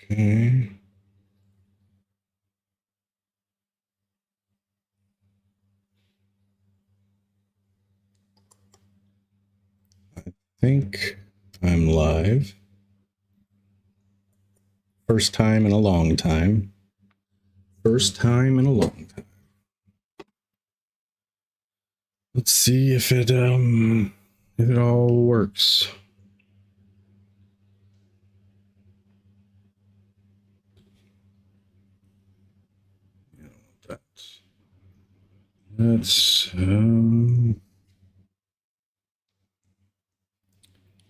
Okay. I think I'm live. First time in a long time. First time in a long time. Let's see if it all works. That's I'm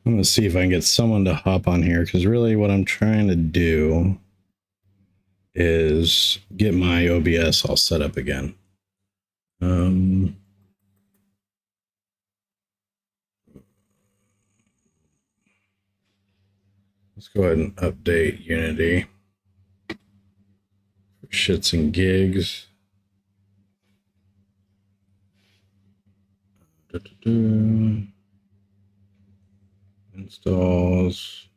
gonna see if I can get someone to hop on here, because really what I'm trying to do is get my OBS all set up again. Let's go ahead and update Unity for shits and gigs. Installs.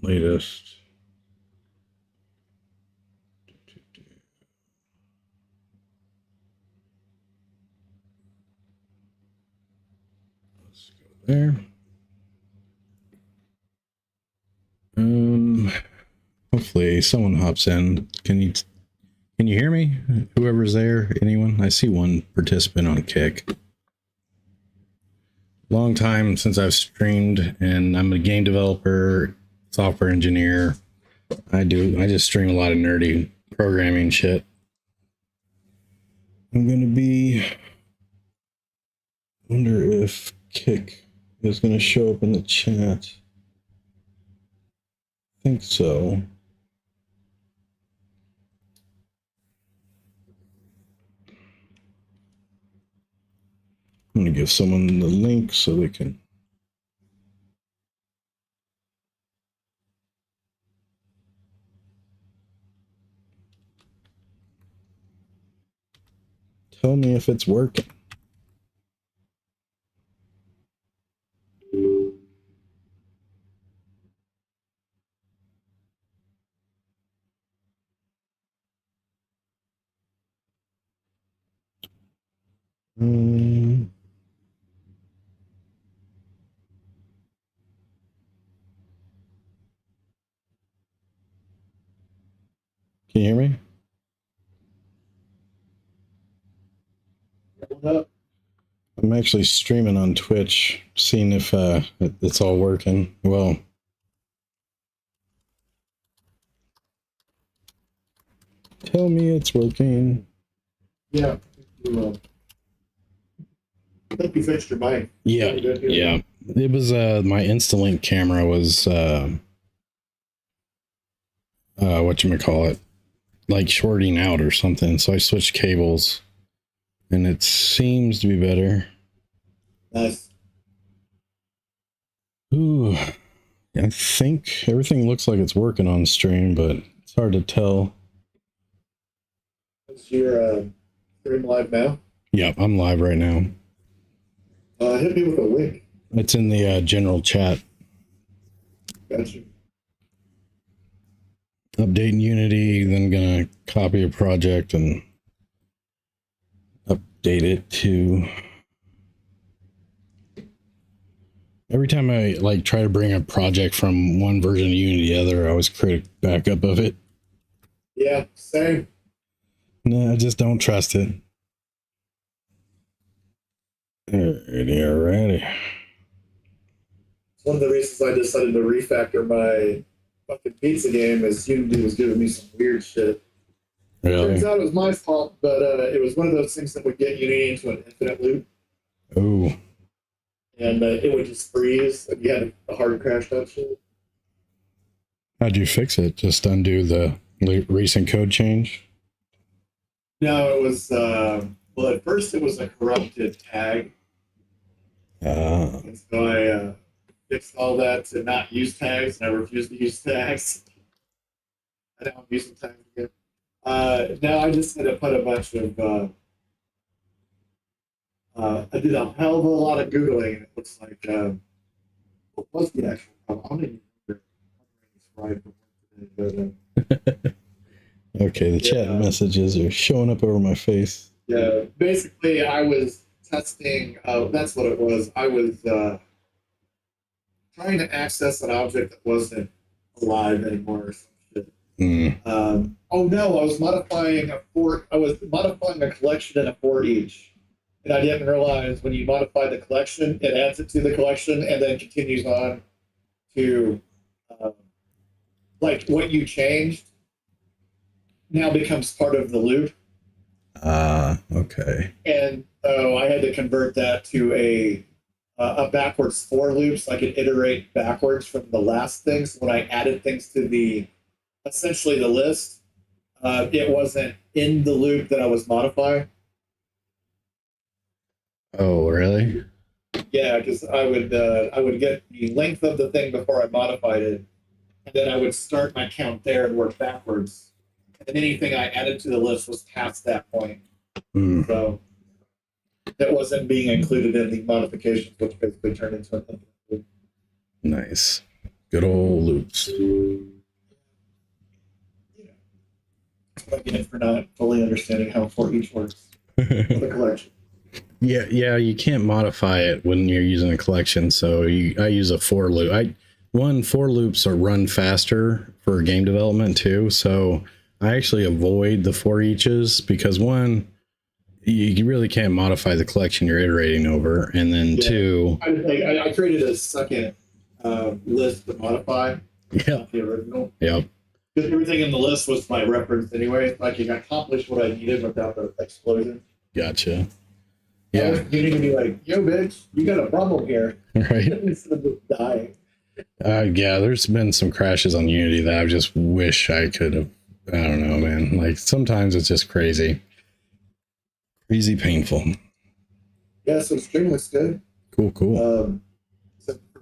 Latest. Let's go there. Hopefully someone hops in. Can you hear me? Whoever's there, anyone? I see one participant on Kick. Long time since I've streamed, and I'm a game developer, software engineer. I just stream a lot of nerdy programming shit. I'm gonna be, wonder if Kick is gonna show up in the chat. I think so. I'm gonna give someone the link so they can. Tell me if it's working. Can you hear me? I'm actually streaming on Twitch, seeing if it's all working. Well, tell me it's working. Yeah. I think you fixed your mic. Yeah. It was my Instalink camera was whatchamacallit, like shorting out or something. So I switched cables and it seems to be better. Nice. Ooh. I think everything looks like it's working on stream, but it's hard to tell. Is your stream live now? Yep, I'm live right now. Hit me with a link. It's in the general chat. Gotcha. Updating Unity, then gonna copy a project and update it to. Every time I like try to bring a project from one version of Unity to the other, I always create a backup of it. Yeah, same. No, I just don't trust it. Alrighty. It's one of the reasons I decided to refactor my fucking pizza game is Unity was giving me some weird shit. Really? Turns out it was my fault, but it was one of those things that would get Unity into an infinite loop. Oh. And it would just freeze, and you had a hard crash that shit. How'd you fix it? Just undo the recent code change? No, it was, well, at first it was a corrupted tag. And so I fixed all that to not use tags, and I refused to use tags. I don't use the tags again. Now I just had to put a bunch of, I did a hell of a lot of Googling, and it looks like what was the actual problem? I don't even remember. But, Okay, the chat Yeah. messages are showing up over my face. yeah, basically, I was testing. That's what it was. I was trying to access an object that wasn't alive anymore. Or some shit. Oh no, I was modifying a for. I was modifying a collection and a for each, and I didn't realize when you modify the collection, it adds it to the collection and then continues on to like what you changed now becomes part of the loop. Okay. And so I had to convert that to a backwards for loop so I could iterate backwards from the last thing. So when I added things to the essentially the list, it wasn't in the loop that I was modifying. Oh, really? Yeah, because I would get the length of the thing before I modified it, and then I would start my count there and work backwards. And anything I added to the list was past that point. So that wasn't being included in the modifications, which basically turned into a loop. Nice. Good old loops. I get for not fully understanding how for each works for the collection. Yeah, you can't modify it when you're using a collection. So I use a for loop. For loops are run faster for game development too. So I actually avoid the for eaches because one, you really can't modify the collection you're iterating over, and then two, I created a second list to modify. Yeah, the original. Yep. Because everything in the list was my reference anyway. Like you accomplished what I needed without the explosion. Gotcha. Yeah. You need to be like, yo, bitch, you got a problem here. Right. Instead of just dying. Yeah, there's been some crashes on Unity that I just wish I could have. I don't know, man. Like sometimes it's just crazy. Crazy painful. Yeah, so stream looks good. Cool. Except for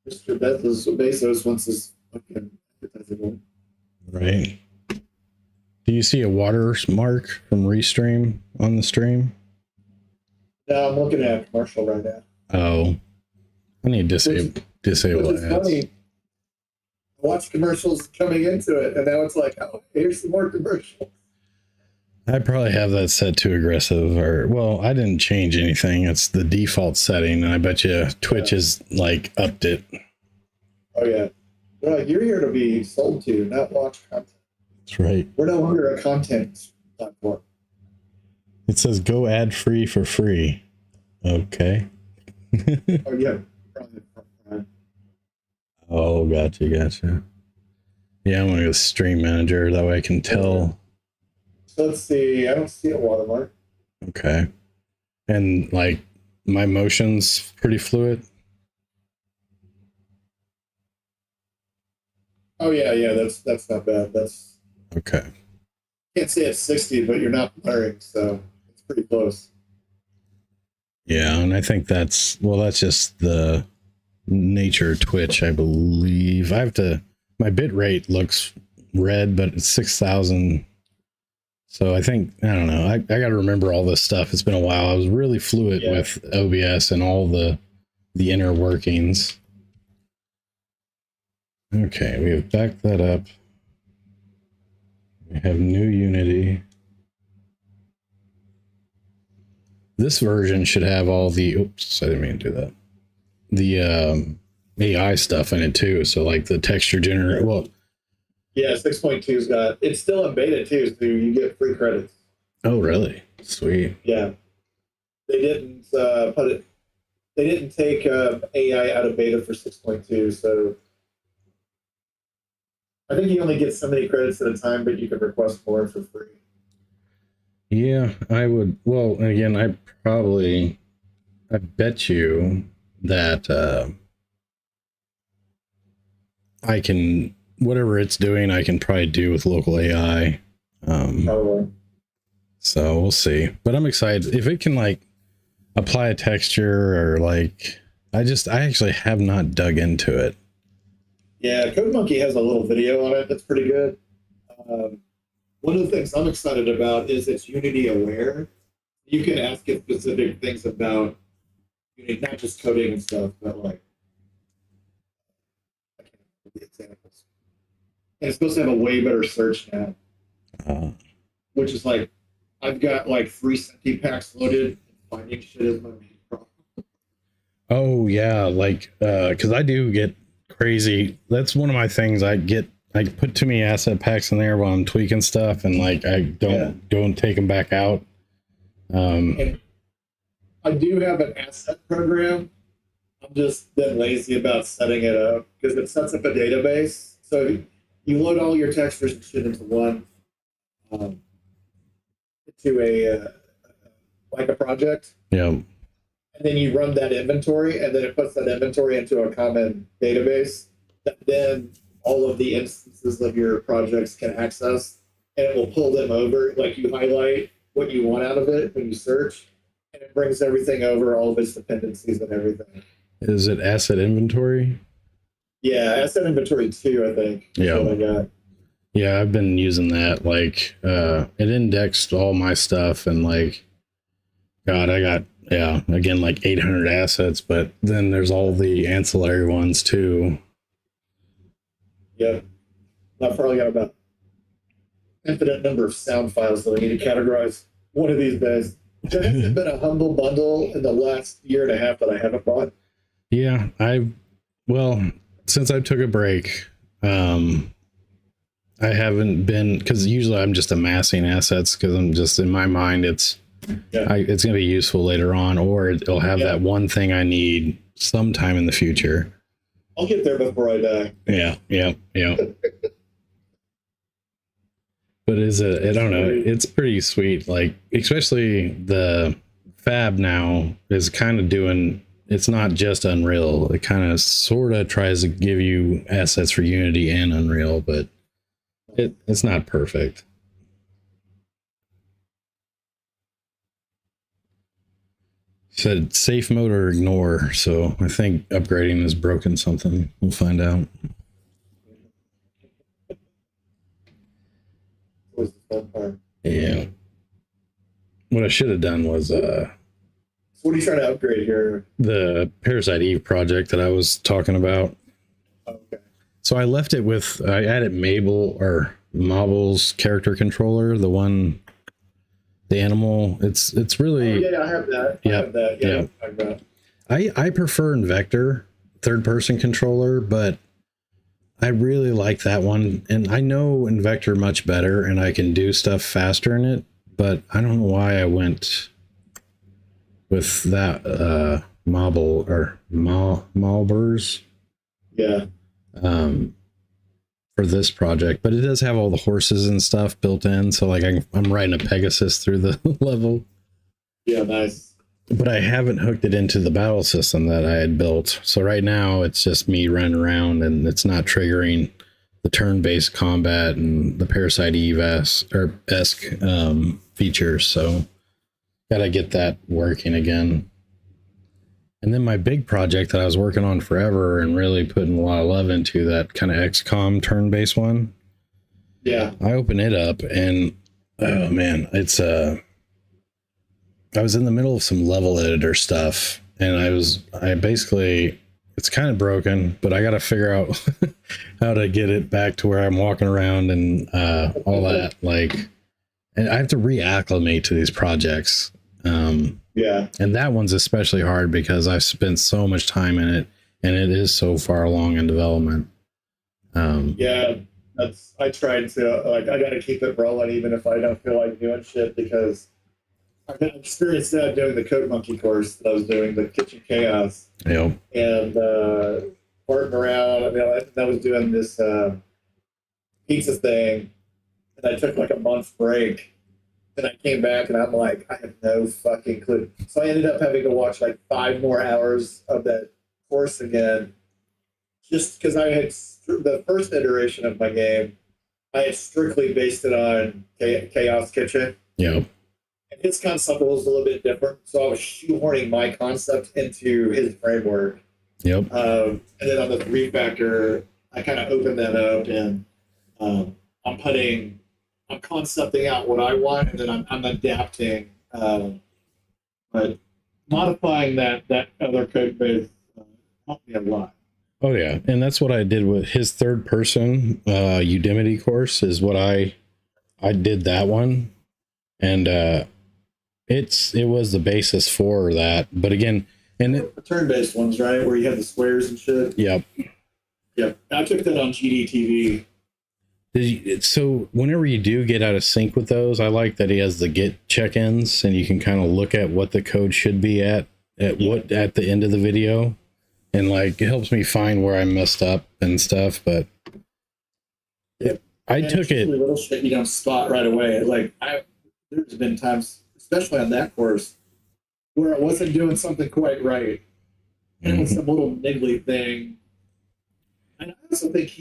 Mr. Bezos wants his fucking advertising one. Right. Do you see a watermark from Restream on the stream? No, I'm looking at a commercial right now. Oh, I need to disable Which is ads. funny. I watched commercials coming into it, and now it's like, oh, here's some more commercials. I probably have that set to aggressive, or well, I didn't change anything. It's the default setting, and I bet you Twitch is like upped it. Oh yeah, they're like, you're here to be sold to, not watch content. That's right. We're no longer a content platform. It says go ad free for free. Okay. Oh yeah. Oh, gotcha. Yeah, I'm gonna go stream manager. That way I can tell. So let's see. I don't see a watermark. Okay. And like my motion's pretty fluid. Oh yeah. That's not bad. That's Okay. can't say it's 60, but you're not blurring, so it's pretty close. Yeah, and I think that's just the nature of Twitch, I believe. My bit rate looks red, but it's 6,000. So I think, I don't know. I got to remember all this stuff. It's been a while. I was really fluid with OBS and all the inner workings. Okay, we have backed that up. We have new Unity. This version should have all the, oops, I didn't mean to do that. The AI stuff in it too. So like the texture generator, well. Yeah, 6.2's got, it's still in beta too, so you get free credits. Oh, really? Sweet. Yeah. They didn't they didn't take AI out of beta for 6.2, so I think you only get so many credits at a time, but you can request more for free. Yeah, I would. Well, again, I bet you that I can, whatever it's doing, I can probably do with local AI. Probably. So we'll see. But I'm excited if it can like apply a texture or like, I actually have not dug into it. Yeah, CodeMonkey has a little video on it that's pretty good. One of the things I'm excited about is it's Unity aware. You can ask it specific things about Unity, not just coding and stuff, but like the examples. And it's supposed to have a way better search now, which is like, I've got like 3 Senti packs loaded. Finding shit is my main problem. Oh yeah, like because I do get crazy. That's one of my things. I put too many asset packs in there while I'm tweaking stuff, and like I don't go and take them back out. And I do have an asset program. I'm just been lazy about setting it up because it sets up a database. So you load all your textures and shit into one, into a like a project. Yeah. And then you run that inventory, and then it puts that inventory into a common database that then all of the instances of your projects can access, and it will pull them over. Like you highlight what you want out of it when you search, and it brings everything over, all of its dependencies and everything. Is it asset inventory? Yeah, asset inventory 2, I think. Yeah. What I got. Yeah, I've been using that. Like it indexed all my stuff, and like, God, I got, again, like 800 assets, but then there's all the ancillary ones too. Yep. I've probably got about infinite number of sound files that I need to categorize one of these days. There hasn't been a humble bundle in the last year and a half that I haven't bought. Yeah, since I took a break, I haven't been, because usually I'm just amassing assets because I'm just, in my mind, it's going to be useful later on, or it'll have that one thing I need sometime in the future. I'll get there before I die. Yeah. But I don't know, it's pretty sweet. Like, especially the Fab now is kind of doing, it's not just Unreal. It kind of sort of tries to give you assets for Unity and Unreal, but it's not perfect. Said safe mode or ignore, so I think upgrading has broken something. We'll find out. Was the fun part. Yeah. What I should have done was So what are you trying to upgrade here? the Parasite Eve project that I was talking about. Okay. So I left it with, I added Mabel's character controller, the animal. It's really, I have that. Yeah, I have that. yeah. I've got. I prefer Invector third person controller, but I really like that one. And I know Invector much better, and I can do stuff faster in it, but I don't know why I went with that Mabel or Malbers. Yeah. For this project, but it does have all the horses and stuff built in, so like I'm riding a Pegasus through the level. Yeah, nice. But I haven't hooked it into the battle system that I had built, so right now it's just me running around, and it's not triggering the turn-based combat and the Parasite Eve-esque features, so gotta get that working again. And then my big project that I was working on forever and really putting a lot of love into, that kind of XCOM turn-based one. Yeah. I open it up, and oh man, it's I was in the middle of some level editor stuff, and I basically, it's kind of broken, but I got to figure out how to get it back to where I'm walking around and all that. Like, and I have to reacclimate to these projects. Yeah. And that one's especially hard because I've spent so much time in it, and it is so far along in development. Yeah, I tried to, like, I got to keep it rolling even if I don't feel like doing shit, because I've experienced that doing the Code Monkey course that I was doing, the Kitchen Chaos. Yep. And farting around. I mean, I was doing this pizza thing, and I took like a month break. And I came back, and I'm like, I have no fucking clue. So I ended up having to watch like 5 more hours of that course again, just because I had the first iteration of my game, I had strictly based it on Chaos Kitchen. Yep. And his concept was a little bit different, so I was shoehorning my concept into his framework. Yep. And then on the refactor, I kind of opened that up, and I'm concepting out what I want, and then I'm adapting, but modifying that other code base helped me a lot. Oh yeah, and that's what I did with his third person Udemy course. Is what I did that one, and it was the basis for that. But again, and The turn-based ones, right, where you have the squares and shit. Yep. Yep, I took that on GDTV. So whenever you do get out of sync with those, I like that he has the Git check-ins, and you can kind of look at what the code should be at the end of the video, and like it helps me find where I messed up and stuff. But Yep. I took it. Little shit you don't spot right away. Like there's been times, especially on that course, where I wasn't doing something quite right, and it was some little niggly thing. And I also think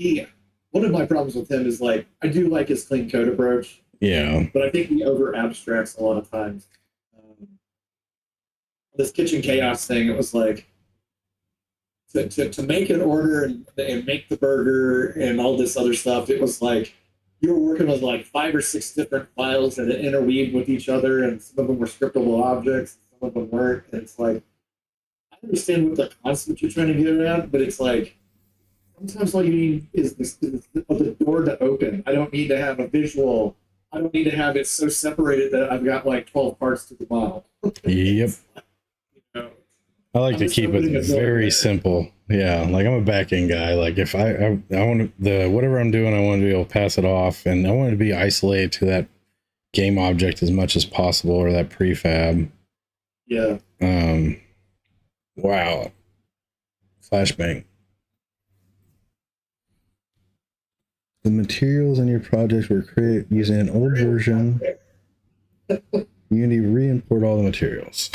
one of my problems with him is like, I do like his clean code approach. Yeah. But I think he over abstracts a lot of times. This kitchen chaos thing, it was like, to make an order and make the burger and all this other stuff, it was like you were working with like 5 or 6 different files that interweaved with each other, and some of them were scriptable objects, some of them weren't. And it's like, I understand what the concept you're trying to get at, but it's like, sometimes all you need is the door to open. I don't need to have a visual. I don't need to have it so separated that I've got like 12 parts to the model. Yep. You know, I like to keep it very simple. Yeah, like I'm a back end guy. Like if I want whatever I'm doing, I want to be able to pass it off, and I want it to be isolated to that game object as much as possible, or that prefab. Yeah. Wow. Flashbang. The materials in your project were created using an old version. Unity re-import all the materials.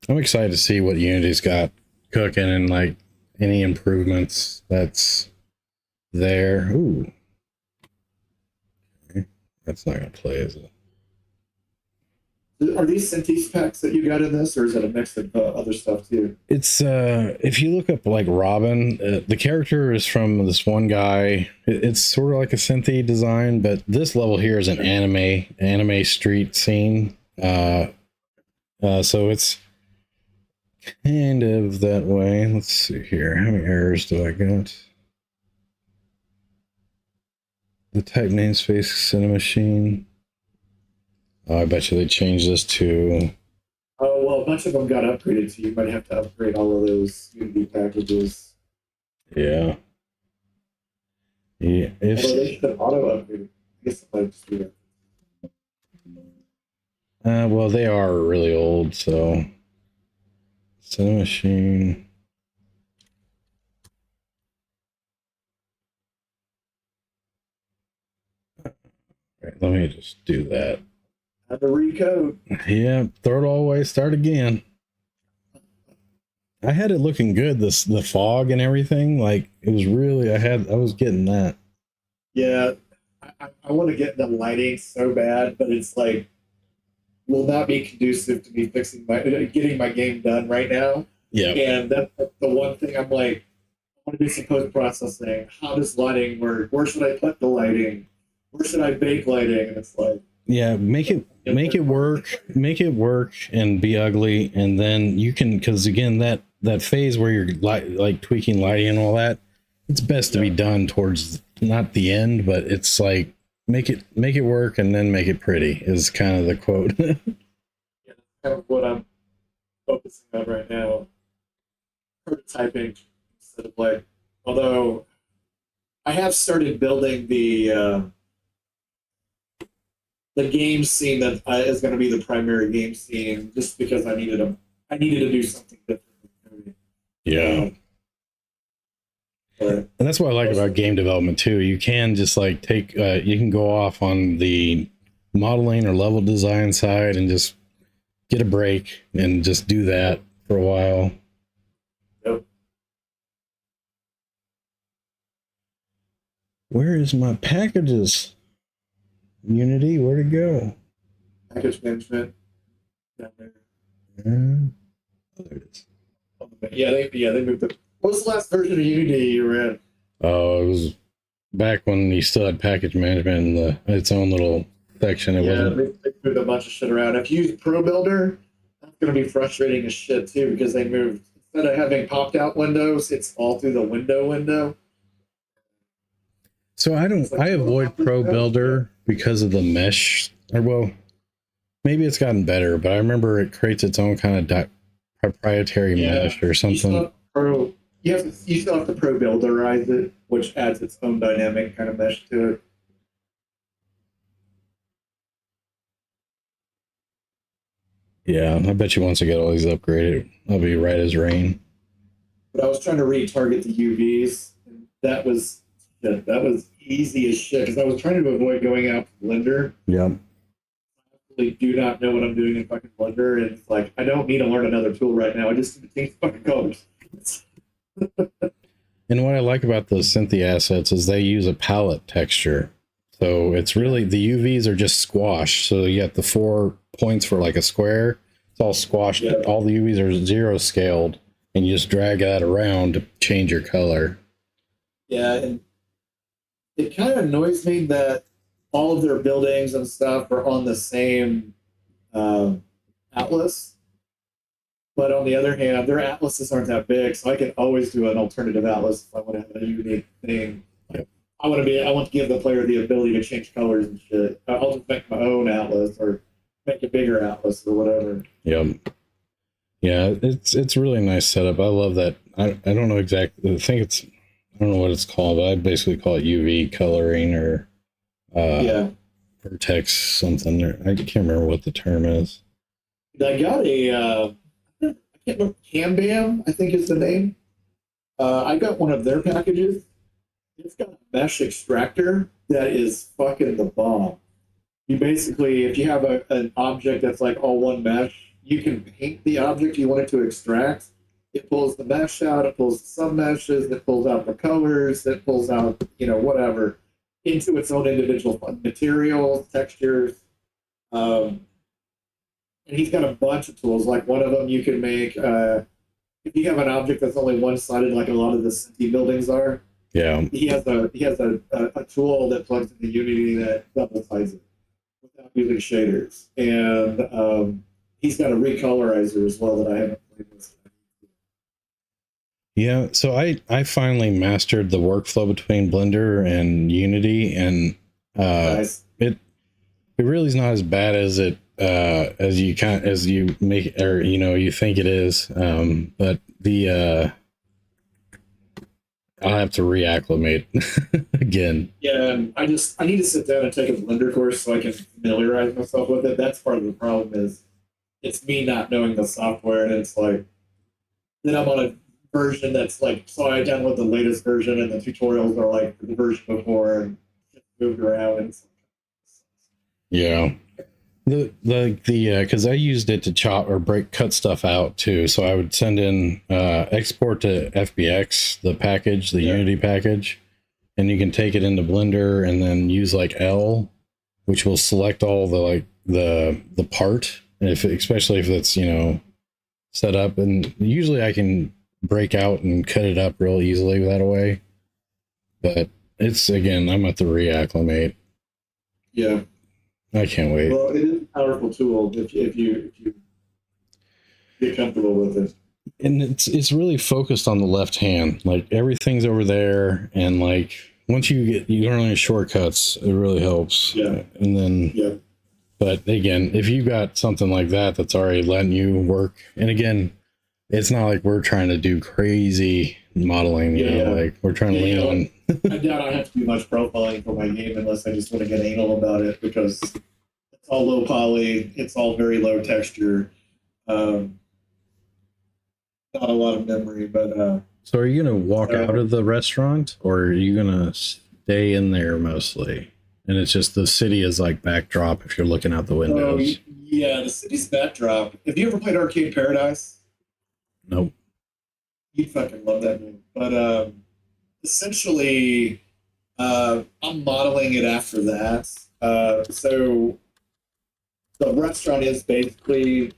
I'm excited to see what Unity's got cooking and like any improvements that's there. Ooh. Okay. That's not going to play, is it? Are these Synthes packs that you got in this, or is it a mix of other stuff too? It's if you look up like Robin, the character is from this one guy. It's sort of like a Synthy design, but this level here is an anime street scene. So it's kind of that way. Let's see here. How many errors do I got? The type namespace Cinemachine. I bet you they changed this to. Oh, well, a bunch of them got upgraded, so you might have to upgrade all of those Unity packages. Yeah. Yeah. If Although they should have auto upgraded. I guess I might just do that. well, they are really old, so. Cinemachine. Right, let me just do that. Have to recode. Yeah, throw it all away, start again. I had it looking good, the fog and everything. Like it was really I was getting that. Yeah. I want to get the lighting so bad, but it's like will not be conducive to me getting my game done right now. Yeah. And that's the one thing I'm like, I want to do some post processing. How does lighting work? Where should I put the lighting? Where should I bake lighting? And it's like, yeah, make it work and be ugly, and then you can, because again that phase where you're like tweaking lighting and all that, it's best to be done towards not the end, but it's like make it work and then make it pretty is kind of the quote. Yeah, that's kind of what I'm focusing on right now. Prototyping instead of like, although I have started building the game scene that is going to be the primary game scene, just because I needed to do something different. Yeah. And that's what I like about game development too. You can just like take, you can go off on the modeling or level design side and just get a break and just do that for a while. Yep. Where is my packages? Unity, where'd it go? Package management down there. Oh, there it is. Yeah, they moved it. What was the last version of Unity you were in? Oh, it was back when you still had package management in its own little section. It wasn't. They moved a bunch of shit around. If you use Pro Builder, that's going to be frustrating as shit too because they moved instead of having popped out windows, it's all through the window. So I avoid Pro Builder because of the mesh. Or well, maybe it's gotten better, but I remember it creates its own kind of proprietary mesh or something. You still have to Pro Builderize it, which adds its own dynamic kind of mesh to it. Yeah, I bet you once I get all these upgraded, I'll be right as rain. But I was trying to retarget the UVs. And that was easy as shit because I was trying to avoid going out to Blender. Yeah. I do not know what I'm doing in fucking Blender, and it's like I don't need to learn another tool right now. I just need to change fucking colors. And what I like about those Cynthia assets is they use a palette texture. So it's really, the UVs are just squashed. So you got the 4 points for like a square. It's all squashed. Yeah. All the UVs are 0 scaled, and you just drag that around to change your color. Yeah, and it kind of annoys me that all of their buildings and stuff are on the same atlas. But on the other hand, their atlases aren't that big, so I can always do an alternative atlas if I want to have a unique thing. Yep. I want to give the player the ability to change colors and shit. I'll just make my own atlas or make a bigger atlas or whatever. Yep. Yeah, it's really nice setup. I love that. I don't know exactly. I don't know what it's called, but I basically call it UV coloring or vertex something. I can't remember what the term is. I got a I can't remember, Cambam, I think is the name. I got one of their packages. It's got a mesh extractor that is fucking the bomb. You basically, if you have an object that's like all one mesh, you can paint the object you want it to extract. It pulls the mesh out, it pulls the sub-meshes, it pulls out the colors, it pulls out, whatever, into its own individual materials, textures. And he's got a bunch of tools. Like one of them you can make, if you have an object that's only one-sided, like a lot of the Cinti buildings are. Yeah. He has a tool that plugs into Unity that double-sides it without using shaders. And he's got a recolorizer as well that I haven't played with. Yeah, so I finally mastered the workflow between Blender and Unity, and nice. it really is not as bad as it as you make, or you think it is. But the I'll have to reacclimate again. Yeah, I need to sit down and take a Blender course so I can familiarize myself with it. That's part of the problem is it's me not knowing the software, and it's like then I'm on a version that's like, so I download the latest version and the tutorials are like the version before and just moved around. And yeah. Because I used it to chop or cut stuff out too. So I would send in export to FBX, the package, the Unity package, and you can take it into Blender and then use like L, which will select all the part, especially if it's set up. And usually I can break out and cut it up real easily that way. But it's, again, I'm at the reacclimate. Yeah. I can't wait. Well, it is a powerful tool if you get comfortable with it. And it's really focused on the left hand. Like everything's over there, and like once you learn shortcuts, it really helps. Yeah. And then but again, if you got something like that that's already letting you work, and again, it's not like we're trying to do crazy modeling, like we're trying to lean on. I doubt I have to do much profiling for my game unless I just want to get anal about it because it's all low poly, it's all very low texture, not a lot of memory. But so, are you gonna walk out of the restaurant, or are you gonna stay in there mostly? And it's just the city is like backdrop if you're looking out the windows. Yeah, the city's backdrop. Have you ever played Arcade Paradise? Nope. You'd fucking love that game. But essentially, I'm modeling it after that. So the restaurant is basically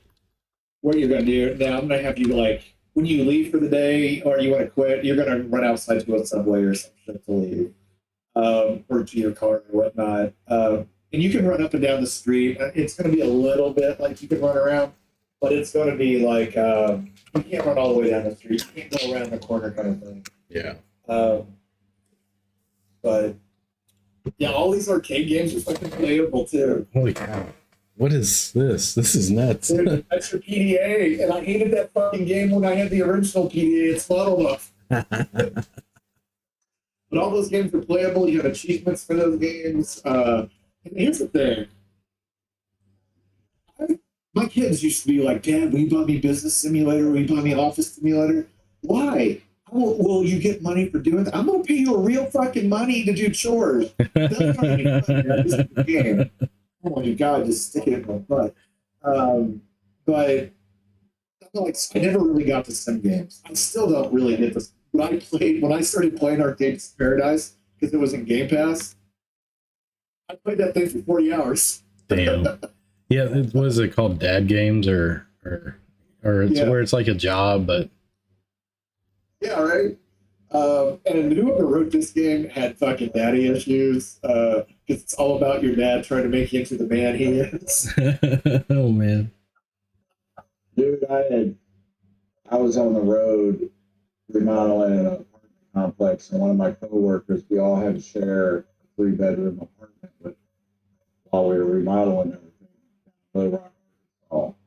what you're going to do. Now, I'm going to have you, like, when you leave for the day or you want to quit, you're going to run outside to a Subway or something to leave, or to your car or whatnot. And you can run up and down the street. It's going to be a little bit like you can run around. but it's going to be like you can't run all the way down the street. You can't go around the corner kind of thing. Yeah. But yeah, all these arcade games are fucking playable too. Holy cow. What is this? This is nuts. Dude, that's your PDA, and I hated that fucking game when I had the original PDA. It's modeled off. But all those games are playable. You have achievements for those games. And here's the thing. My kids used to be like, Dad, will you buy me Business Simulator? Will you buy me Office Simulator? Why? Will you get money for doing that? I'm going to pay you a real fucking money to do chores. That's not any fun, man. This is a game. Oh my God, just stick it in my butt. But like, I never really got to sim games. I still don't really get this. When I started playing Arcade Paradise, because it was in Game Pass, I played that thing for 40 hours. Damn. Yeah, was it called Dad Games or it's where it's like a job, but yeah, right. And whoever wrote this game had fucking daddy issues because it's all about your dad trying to make you into the man he is. Oh man, dude, I was on the road remodeling an apartment complex, and one of my coworkers, we all had to share a 3-bedroom apartment while we were remodeling everything. Little Rock, Arkansas.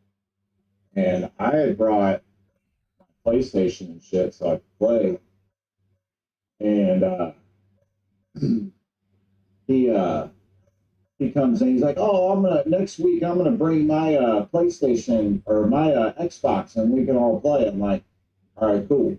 And I had brought my PlayStation and shit so I could play. And he comes in, he's like, "Oh, next week I'm gonna bring my PlayStation or my Xbox and we can all play." I'm like, "All right, cool."